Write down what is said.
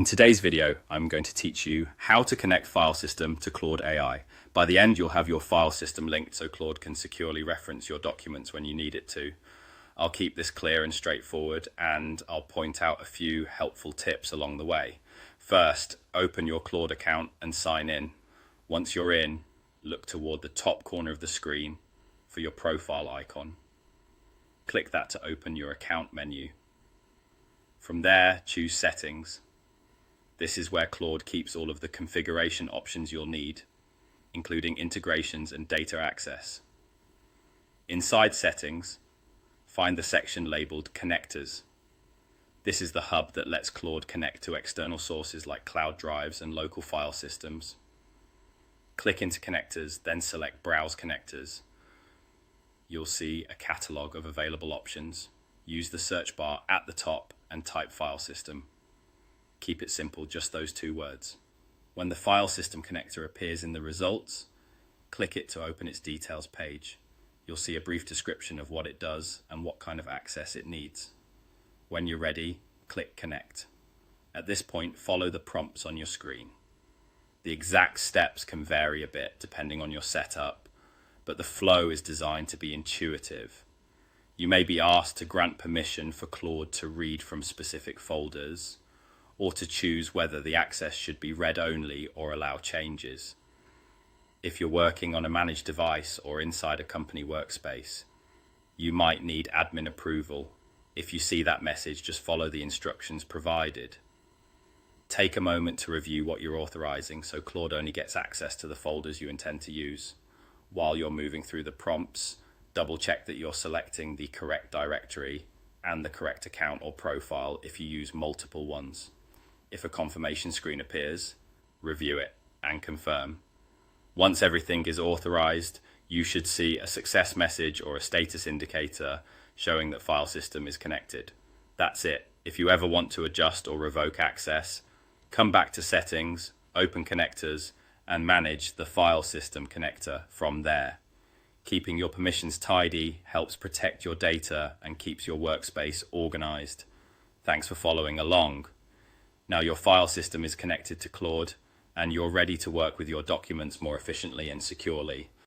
In today's video, I'm going to teach you how to connect file system to Claude AI. By the end, you'll have your file system linked so Claude can securely reference your documents when you need it to. I'll keep this clear and straightforward, and I'll point out a few helpful tips along the way. First, open your Claude account and sign in. Once you're in, look toward the top corner of the screen for your profile icon. Click that to open your account menu. From there, choose Settings. This is where Claude keeps all of the configuration options you'll need, including integrations and data access. Inside Settings, find the section labeled Connectors. This is the hub that lets Claude connect to external sources like cloud drives and local file systems. Click into Connectors, then select Browse Connectors. You'll see a catalog of available options. Use the search bar at the top and type File System. Keep it simple, just those two words. When the file system connector appears in the results, click it to open its details page. You'll see a brief description of what it does and what kind of access it needs. When you're ready, click Connect. At this point, follow the prompts on your screen. The exact steps can vary a bit depending on your setup, but the flow is designed to be intuitive. You may be asked to grant permission for Claude to read from specific folders, or to choose whether the access should be read-only or allow changes. If you're working on a managed device or inside a company workspace, you might need admin approval. If you see that message, just follow the instructions provided. Take a moment to review what you're authorizing so Claude only gets access to the folders you intend to use. While you're moving through the prompts, double-check that you're selecting the correct directory and the correct account or profile if you use multiple ones. If a confirmation screen appears, review it and confirm. Once everything is authorized, you should see a success message or a status indicator showing that file system is connected. That's it. If you ever want to adjust or revoke access, come back to Settings, open Connectors, and manage the file system connector from there. Keeping your permissions tidy helps protect your data and keeps your workspace organized. Thanks for following along. Now your file system is connected to Claude, and you're ready to work with your documents more efficiently and securely.